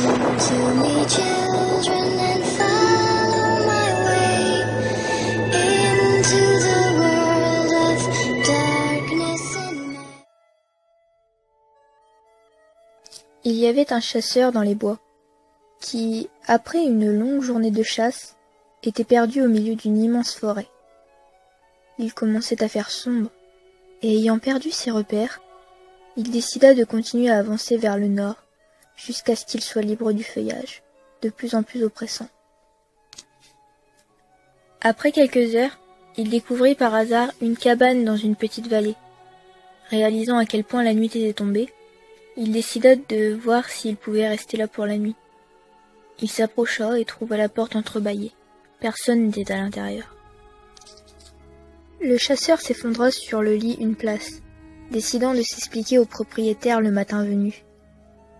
to me, children, and follow my way into the world of darkness and night. Il y avait un chasseur dans les bois, qui, après une longue journée de chasse, était perdu au milieu d'une immense forêt. Il commençait à faire sombre, et ayant perdu ses repères, il décida de continuer à avancer vers le nord, jusqu'à ce qu'il soit libre du feuillage, de plus en plus oppressant. Après quelques heures, il découvrit par hasard une cabane dans une petite vallée. Réalisant à quel point la nuit était tombée, il décida de voir s'il pouvait rester là pour la nuit. Il s'approcha et trouva la porte entrebâillée. Personne n'était à l'intérieur. Le chasseur s'effondra sur le lit une place, décidant de s'expliquer au propriétaire le matin venu.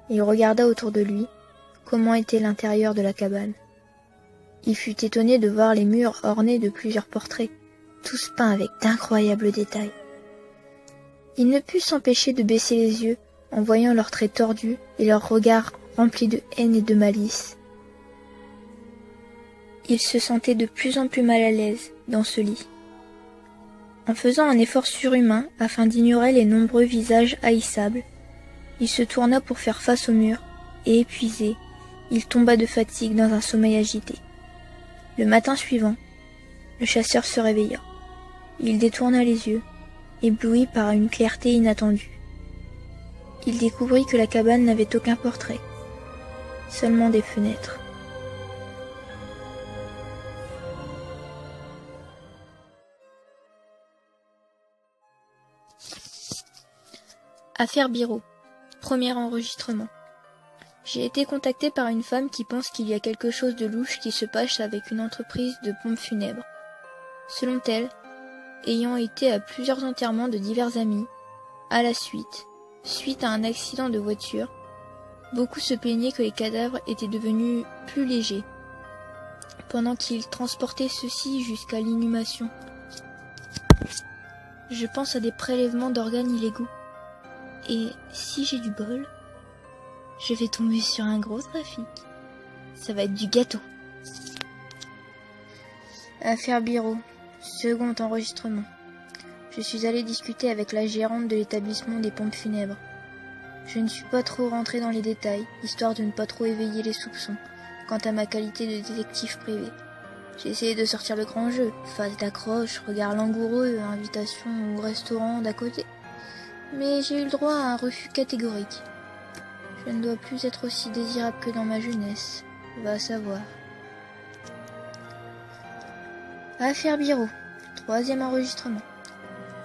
Il regarda autour de lui comment était l'intérieur de la cabane. Il fut étonné de voir les murs ornés de plusieurs portraits, tous peints avec d'incroyables détails. Il ne put s'empêcher de baisser les yeux en voyant leurs traits tordus et leurs regards remplis de haine et de malice. Il se sentait de plus en plus mal à l'aise dans ce lit. En faisant un effort surhumain afin d'ignorer les nombreux visages haïssables, il se tourna pour faire face au mur, et épuisé, il tomba de fatigue dans un sommeil agité. Le matin suivant, le chasseur se réveilla. Il détourna les yeux, ébloui par une clarté inattendue. Il découvrit que la cabane n'avait aucun portrait, seulement des fenêtres. Affaire Birot. Premier enregistrement. J'ai été contacté par une femme qui pense qu'il y a quelque chose de louche qui se passe avec une entreprise de pompes funèbres. Selon elle, ayant été à plusieurs enterrements de divers amis, à la suite à un accident de voiture, beaucoup se plaignaient que les cadavres étaient devenus plus légers, pendant qu'ils transportaient ceux-ci jusqu'à l'inhumation. Je pense à des prélèvements d'organes illégaux. Et si j'ai du bol, je vais tomber sur un gros trafic. Ça va être du gâteau. Affaire Birot. Second enregistrement. Je suis allé discuter avec la gérante de l'établissement des pompes funèbres. Je ne suis pas trop rentré dans les détails, histoire de ne pas trop éveiller les soupçons, quant à ma qualité de détective privé. J'ai essayé de sortir le grand jeu, phase d'accroche, regard langoureux, invitation au restaurant d'à côté. Mais j'ai eu le droit à un refus catégorique. Je ne dois plus être aussi désirable que dans ma jeunesse, va savoir. Affaire Birot, troisième enregistrement.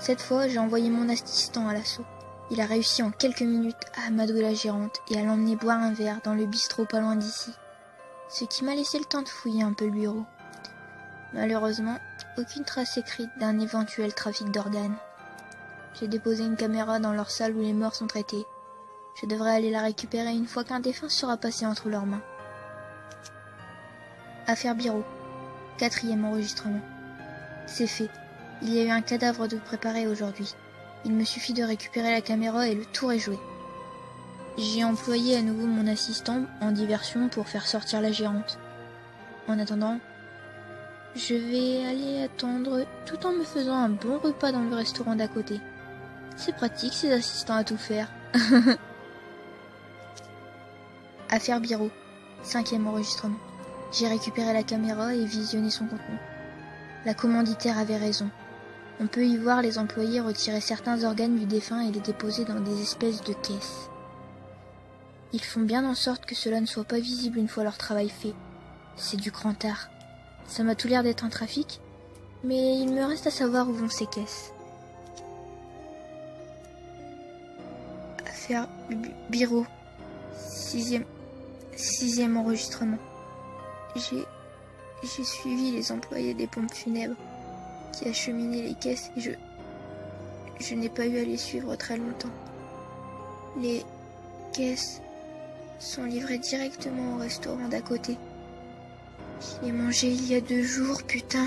Cette fois, j'ai envoyé mon assistant à l'assaut. Il a réussi en quelques minutes à amadouer la gérante et à l'emmener boire un verre dans le bistrot pas loin d'ici, ce qui m'a laissé le temps de fouiller un peu le bureau. Malheureusement, aucune trace écrite d'un éventuel trafic d'organes. J'ai déposé une caméra dans leur salle où les morts sont traités. Je devrais aller la récupérer une fois qu'un défunt sera passé entre leurs mains. Affaire Birot. Quatrième enregistrement. C'est fait. Il y a eu un cadavre de préparé aujourd'hui. Il me suffit de récupérer la caméra et le tour est joué. J'ai employé à nouveau mon assistant en diversion pour faire sortir la gérante. En attendant, je vais aller attendre tout en me faisant un bon repas dans le restaurant d'à côté. C'est pratique ces assistants à tout faire. Affaire Birot. Cinquième enregistrement. J'ai récupéré la caméra et visionné son contenu. La commanditaire avait raison. On peut y voir les employés retirer certains organes du défunt et les déposer dans des espèces de caisses. Ils font bien en sorte que cela ne soit pas visible une fois leur travail fait. C'est du grand art. Ça m'a tout l'air d'être un trafic, mais il me reste à savoir où vont ces caisses. Affaire Birot. Sixième enregistrement. J'ai suivi les employés des pompes funèbres qui acheminaient les caisses et je n'ai pas eu à les suivre très longtemps. Les caisses sont livrées directement au restaurant d'à côté. Je l'ai mangé il y a 2 jours, putain.